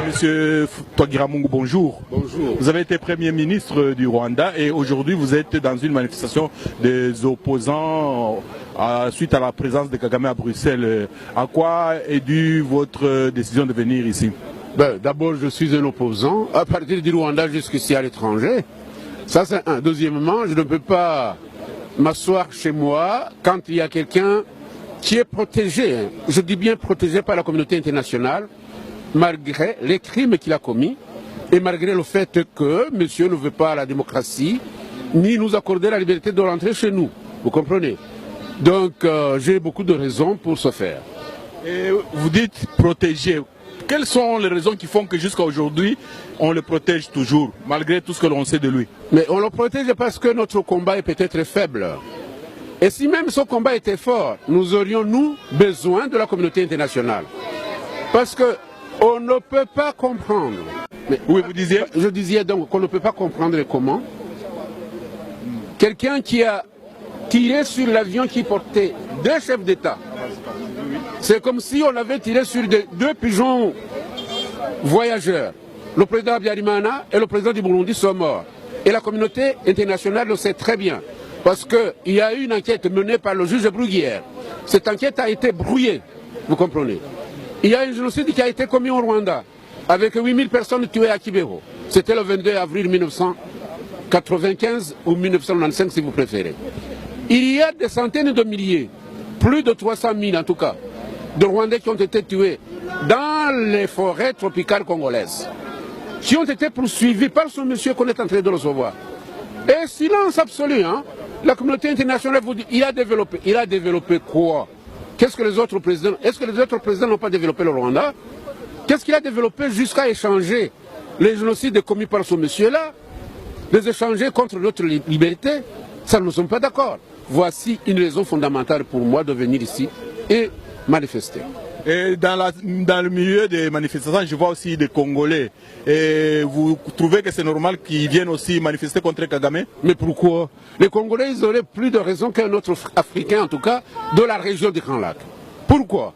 Monsieur Twagiramungu, bonjour. Bonjour. Vous avez été Premier ministre du Rwanda et aujourd'hui vous êtes dans une manifestation des opposants suite à la présence de Kagame à Bruxelles. À quoi est due votre décision de venir ici? D'abord, je suis un opposant à partir du Rwanda jusqu'ici à l'étranger. Ça, c'est un. Deuxièmement, je ne peux pas m'asseoir chez moi quand il y a quelqu'un qui est protégé, je dis bien protégé par la communauté internationale, malgré les crimes qu'il a commis et malgré le fait que monsieur ne veut pas la démocratie ni nous accorder la liberté de rentrer chez nous. Vous comprenez? Donc j'ai beaucoup de raisons pour ce faire. Et vous dites protéger. Quelles sont les raisons qui font que jusqu'à aujourd'hui on le protège toujours, malgré tout ce que l'on sait de lui? Mais on le protège parce que notre combat est peut-être faible. Et si même ce combat était fort, nous aurions, nous, besoin de la communauté internationale. Parce que on ne peut pas comprendre. Mais, oui, vous disiez? Je disais donc qu'on ne peut pas comprendre comment quelqu'un qui a tiré sur l'avion qui portait deux chefs d'État, c'est comme si on avait tiré sur deux pigeons voyageurs. Le président Habyarimana et le président du Burundi sont morts. Et la communauté internationale le sait très bien. Parce qu'il y a eu une enquête menée par le juge Bruguière. Cette enquête a été brouillée, vous comprenez. Il y a un génocide qui a été commis au Rwanda, avec 8000 personnes tuées à Kibeho. C'était le 22 avril 1995 ou 1995 si vous préférez. Il y a des centaines de milliers, plus de 300 000 en tout cas, de Rwandais qui ont été tués dans les forêts tropicales congolaises, qui ont été poursuivis par ce monsieur qu'on est en train de recevoir. Et silence absolu, hein. La communauté internationale vous dit, il a développé quoi? Qu'est-ce que les autres présidents, est-ce que les autres présidents n'ont pas développé le Rwanda? Qu'est-ce qu'il a développé jusqu'à échanger les génocides commis par ce monsieur-là, les échanger contre notre liberté? Ça, nous ne sommes pas d'accord. Voici une raison fondamentale pour moi de venir ici et manifester. Et dans le milieu des manifestations, je vois aussi des Congolais. Et vous trouvez que c'est normal qu'ils viennent aussi manifester contre Kagame? Mais pourquoi? Les Congolais, ils auraient plus de raison qu'un autre Africain, en tout cas, de la région du Grand Lac. Pourquoi?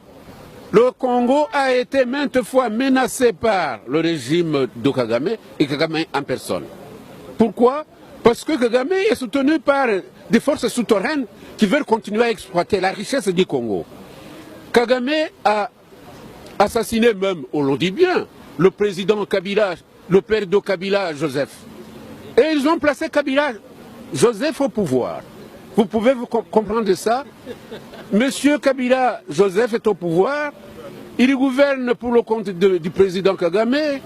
Le Congo a été maintes fois menacé par le régime de Kagame et Kagame en personne. Pourquoi? Parce que Kagame est soutenu par des forces souterraines qui veulent continuer à exploiter la richesse du Congo. Kagame a assassiné même, on le dit bien, le président Kabila, le père de Kabila, Joseph. Et ils ont placé Kabila, Joseph au pouvoir. Vous pouvez vous comprendre ça? Monsieur Kabila, Joseph est au pouvoir, il gouverne pour le compte du président Kagame et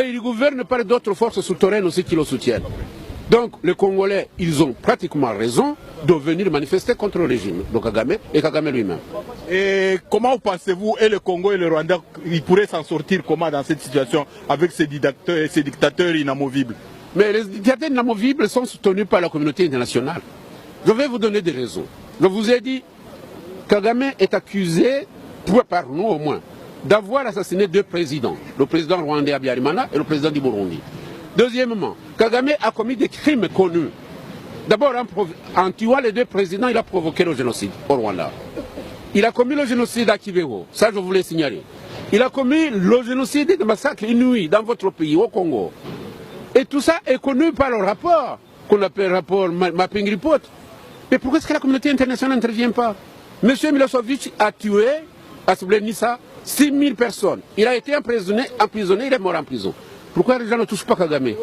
il gouverne par d'autres forces souterraines aussi qui le soutiennent. Donc les Congolais, ils ont pratiquement raison de venir manifester contre le régime de Kagame et Kagame lui-même. Et comment pensez-vous, et le Congo et le Rwanda, ils pourraient s'en sortir comment dans cette situation avec ces dictateurs inamovibles? Mais les dictateurs inamovibles sont soutenus par la communauté internationale. Je vais vous donner des raisons. Je vous ai dit, Kagame est accusé, par nous au moins, d'avoir assassiné deux présidents, le président rwandais Habyarimana et le président du Burundi. Deuxièmement, Kagame a commis des crimes connus. D'abord, en tuant les deux présidents, il a provoqué le génocide au Rwanda. Il a commis le génocide à Kibeho, ça je voulais signaler. Il a commis le génocide de massacres inouïs dans votre pays, au Congo. Et tout ça est connu par le rapport, qu'on appelle rapport Mapping Report. Mais pourquoi est-ce que la communauté internationale n'intervient pas? Monsieur Milosevic a tué, à Srebrenica, 6000 personnes. Il a été emprisonné, il est mort en prison. Pourquoi les gens ne touchent pas Kagame?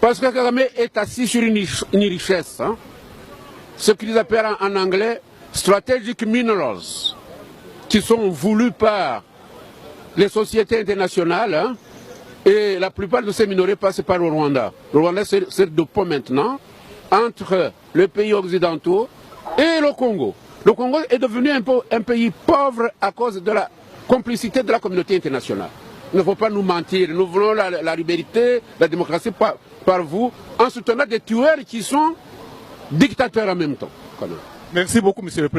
Parce que Kagame est assis sur une richesse, hein? Ce qu'ils appellent en anglais strategic minerals, qui sont voulus par les sociétés internationales, hein? Et la plupart de ces minerais passent par le Rwanda. Le Rwanda sert de pont maintenant entre les pays occidentaux et le Congo. Le Congo est devenu un pays pauvre à cause de la complicité de la communauté internationale. Il ne faut pas nous mentir. Nous voulons la liberté, la démocratie par vous, en soutenant des tueurs qui sont dictateurs en même temps. Merci beaucoup, monsieur le Président.